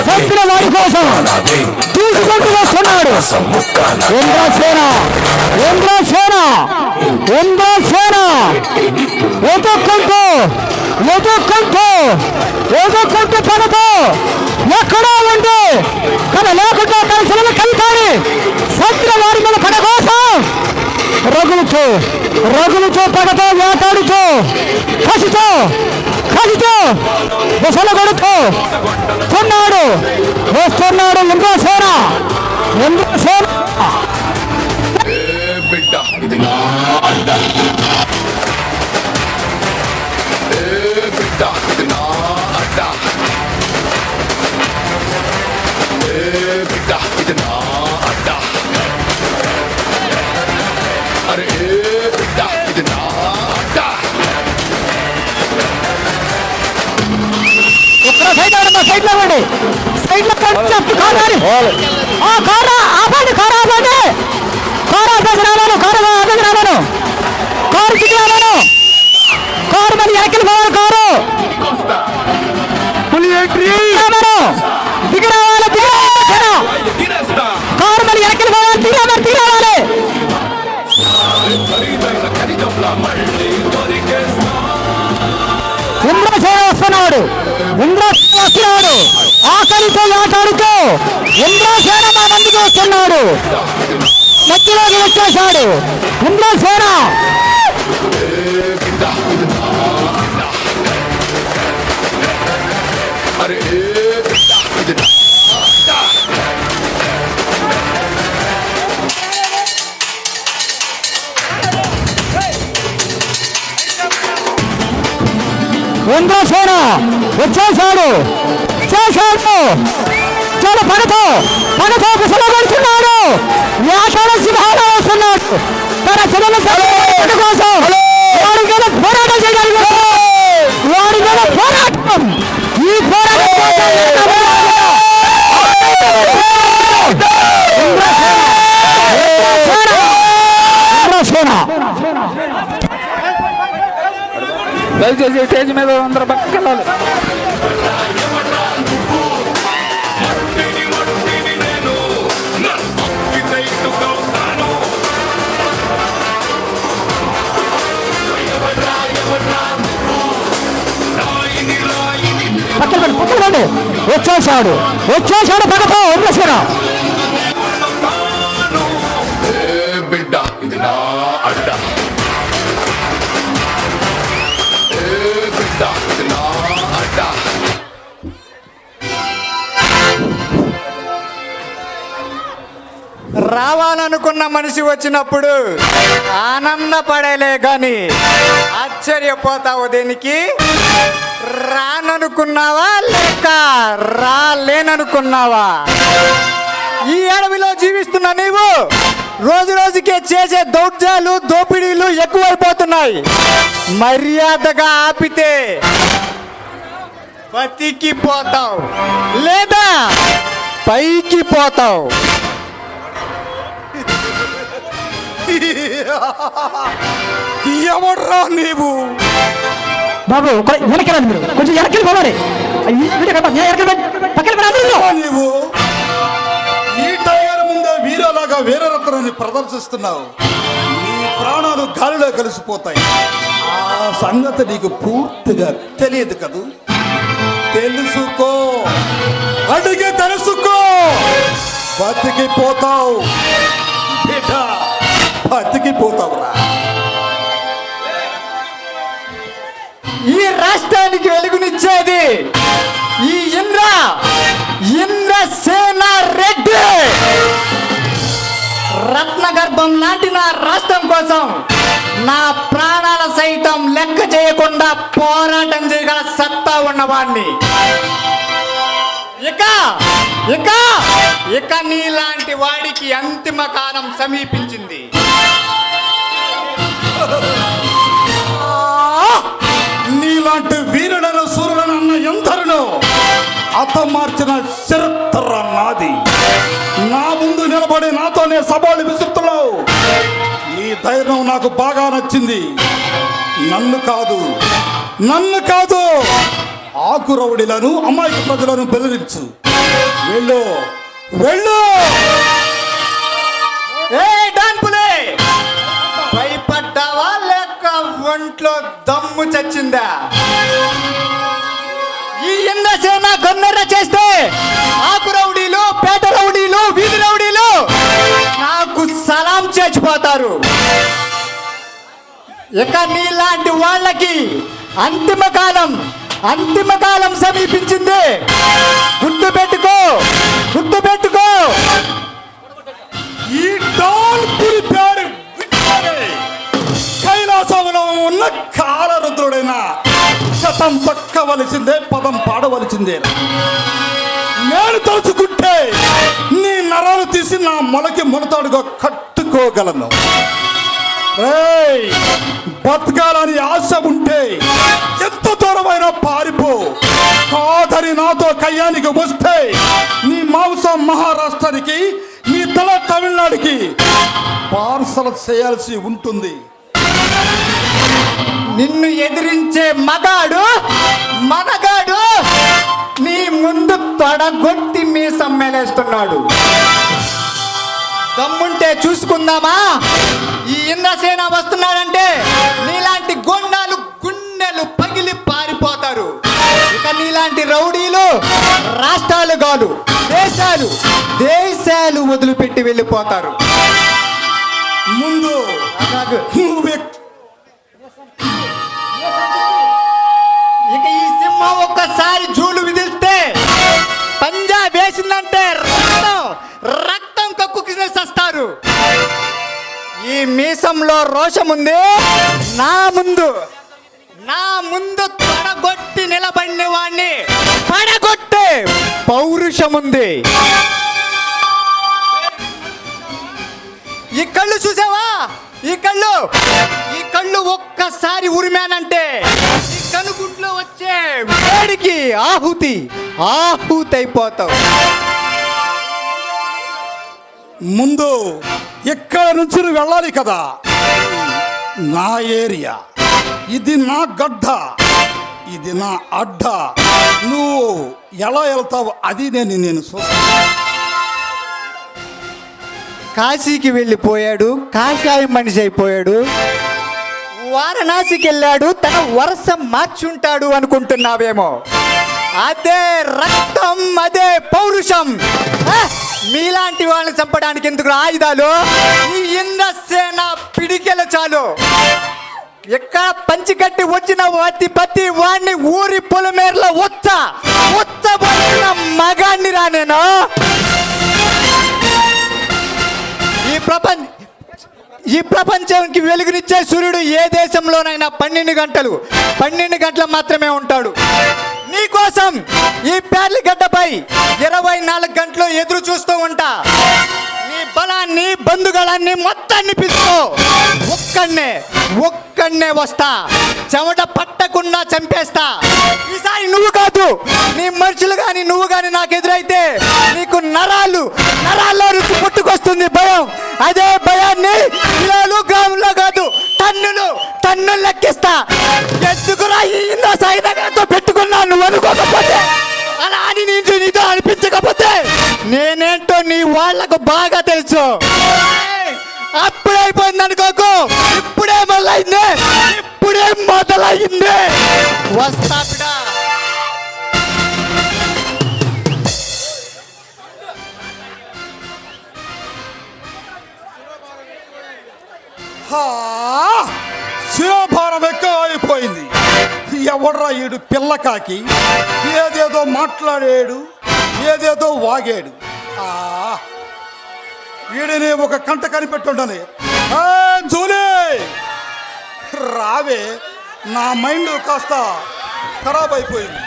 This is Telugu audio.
చంపిన వాడి కోసం తీసుకుంటూ వస్తున్నాడు. ఇంద్రసేన ఇంద్రసేన ఇంద్రసేన ఎదుక్కుంటూ ఎదుక్కుంటూ ఎదుక్కుంటూ పడతో ఎక్కడో ఉండి తన లేకుండా తన శిలను కలిపాడి చంపిన వాడి మీద పడ కోసం రగులుతూ రగులుతూ పడతో వేటాడుతూ కసితో కసితో బుసలు కొడుతూ కొన్నాడు వస్తున్నాడు ఇంద్రసేన ఇంద్రసేన బిడ్డ ఇది నా అడ్డ బిడ్డ ఇది నా అడ్డ బిడ్డ ఇది నా అడ్డ అరే బిడ్డ ఇది నా అడ్డ ఇక్కడ సైడ్ సైడ్ లో ఇవ్వండి సైడ్ లో కారు ఆపండి కారు ఆపండి కారు ఆపేసి రావాను కారు ఆపేసి రావాను కారు దిగి రావాను కారు మరి ఎక్కడికి పోవాలి కారు రావాను దిగి రావాలి కారు మరి ఎక్కడికి పోవాలి దిగి రావాలి ఇంద్రసేన వస్తున్నాడు ఇంద్రసేన వస్తున్నాడు ఆకలితో ఆటాడుతూ ఇంద్రసేన మా మందికి వస్తున్నాడు మధ్యలోకి వచ్చేశాడు ఇంద్రసేన ఇంద్రసేన వచ్చేశాడు చేశాడు చాలా పడతో పడతో కుసలు పడుతున్నాడు వ్యాసాల సింహాలు వస్తున్నాడు తన శిలను కోసం వాడి మీద పోరాటం చేయగలిగాడు వాడి మీద పోరాటం ఈ పోరాటం దయచేసి స్టేజ్ మీద అందరూ పక్కకి వెళ్ళాలి. పక్కన వచ్చేశాడు వచ్చేశాడు పక్కతో ఇంద్రసేన బిడ్డ ఇది నా అడ్డ బిడ్డ ఇది నా అడ్డ రావాలనుకున్న మనిషి వచ్చినప్పుడు ఆనందపడేలే గాని ఆశ్చర్యపోతావు దేనికి? రాననుకున్నావా లేక రాలేననుకున్నావా? ఈ అడవిలో జీవిస్తున్న నీవు రోజు రోజుకే చేసే దౌర్జాలు దోపిడీలు ఎక్కువైపోతున్నాయి. మర్యాదగా ఆపితే బతికిపోతావు లేదా పైకి పోతావు. ఎవడ్రా నీవు? బాబు వెనక్కి రండి, మీరు కొంచెం వెనక్కి పోవాలి. నీవు ఈ టైగర్ ముందే వీరలాగా వీరరత్నాన్ని ప్రదర్శిస్తున్నావు. నీ ప్రాణాలు గాలిలో కలిసిపోతాయి. ఆ సంగతి నీకు పూర్తిగా తెలియదు కదూ. తెలుసుకో, అడిగి తెలుసుకో, బతికిపోతావు బిడ్డ, బతికిపోతావురా. ఈ రాష్ట్రానికి వెలుగునిచ్చేది ఈ ఇంద్రసేన రెడ్డి. రత్నగర్భం లాంటి నా రాష్ట్రం కోసం నా ప్రాణాల సైతం లెక్క చేయకుండా పోరాటం చేయగల సత్తా ఉన్నవాడిని. ఇక ఇక ఇక నీలాంటి వాడికి అంతిమ కాలం సమీపించింది. నీలాంటి వీరులను సూర్యులను అన్న ఎందరును అతమార్చిన చరిత్ర నాది. నా ముందు నిలబడి నాతోనే సవాలు విసురుతున్నావు. నీ ధైర్యం నాకు బాగా నచ్చింది. నన్ను కాదు ఆకురవుడిలను అమాయక ప్రజలను బెదిరించు. వెళ్ళు వెళ్ళు. ఏ డాన్పులే, భయపడ్డావా లేక ఒంట్లో దమ్ము చచ్చిందా? ఈ ఇంద్రసేన గన్నెర్ర చేస్తే ఆకు రౌడీలు, పేట రౌడీలు, వీధి రౌడీలు నాకు సలాం చేసిపోతారు. ఇక నీలాంటి వాళ్ళకి అంతిమ కాలం సమీపించింది. గుర్తు పెట్టుకో. ఈ డాన్పురి పేరు వింటేనే కైలాసంలో ఉన్న కాలరుద్రుడైన శతం తొక్కవలసిందే, పదం పాడవలసిందే. నేను తలుచుకుంటే నీ నరాలు తీసి నా మొలకి మొలతాడుగా కట్టుకోగలను. బతకాలని ఆశ ఉంటే ఎంత దూరమైనా పారిపో. కాదని నాతో కయ్యానికి వస్తే నీ మాంసం మహారాష్ట్రానికి, నీ తల తమిళనాడుకి పార్సల్ చేయాల్సి ఉంటుంది. నిన్ను ఎదిరించే మగాడు నీ ముందు తొడగొట్టి మీసం మేలేస్తున్నాడు. దమ్ముంటే చూసుకుందామా? ఈ ఇంద్రసేన వస్తున్నాడంటే నీలాంటి గొండాలు గుండెలు పగిలి పారిపోతారు. ఇక నీలాంటి రౌడీలు రాష్ట్రాలు కాదు, దేశాలు వదిలిపెట్టి వెళ్ళిపోతారు. ముందు నువ్వే ఇక ఈ సింహం ఒక్కసారి జూలు విదిలిస్తే, పంజా వేసిందంటే రక్తం కక్కుకి చస్తారు. ఈ మీసంలో రోషం ఉంది. నా ముందు తొడగొట్టి నిలబడిన వాణ్ణి పడగొట్టే పౌరుషం ఉంది. ఈ కళ్ళు చూసావా? ఈ కళ్ళు ఒక్కసారి ఉరిమానంటే ఈ కనుగుడ్లో వచ్చే వేడికి ఆహుతి అయిపోతావు. ముందు ఇక్కడ నుంచి నువ్వు వెళ్ళాలి కదా. నా ఏరియా ఇది, నా గడ్డ ఇది, నా అడ్డ. నువ్వు ఎలా వెళ్తావు అది నేను చూస్తాను. కాశీకి వెళ్ళిపోయాడు, కాషాయం మనిషి అయిపోయాడు. వారణాసికి వెళ్ళాడు, తన వరుస మార్చుంటాడు అనుకుంటున్నావేమో. అదే రక్తం, అదే పౌరుషం. మీలాంటి వాళ్ళని చంపడానికి ఎందుకు ఆయుధాలు? ఈ ఇంద్రసేన పిడికెలు చాలు. ఎక్కడ పంచికట్టి వచ్చిన ప్రతి వాడిని ఊరి పొలమేరలో వచ్చబడిన మగాన్ని రా నేను. ఈ ప్రపంచానికి వెలుగునిచ్చే సూర్యుడు ఏ దేశంలోనైనా 12 గంటలు మాత్రమే ఉంటాడు. నీకోసం ఈ ప్యార్లిగడ్డపై 24 గంటలు ఎదురు చూస్తూ ఉంటా. నీ బలాన్ని, బంధుగళాన్ని మొత్తాన్ని పిలుచుకో. ఒక్కడనే వస్తా. చెమట పట్టకుండా చంపేస్తా. ఈసారి నువ్వు కాదు, నీ మనుషులు గాని నువ్వు గాని నాకు ఎదురైతే నీకు నరాల్లో రుచి పుట్టుకొస్తుంది భయం. అదే భయాన్ని కిలోలు, గ్రాముల్లో కాదు, టన్నులు లెక్కిస్తా. ఎందుకురా ఈ ఇంద్ర సైనికులతో పెట్టుకున్నాను నువ్వు అనుకోకపోతే, అలా అని నీతో అనిపించకపోతే నేనేంటో నీ వాళ్లకు బాగా తెలుసు. అప్పుడే అయిపోయింది అనుకోకు, ఇప్పుడే మొదలైంది. వస్తా బిడా. శివభారం ఎక్కువ అయిపోయింది. ఎవడ్రా ఈడు పిల్లకాకి? ఏదేదో మాట్లాడాడు, ఏదేదో వాగాడు. వీడిని ఒక కంట కనిపెట్టుండాలి. జూలీ రావే, నా మైండ్ కాస్త ఖరాబ్ అయిపోయింది.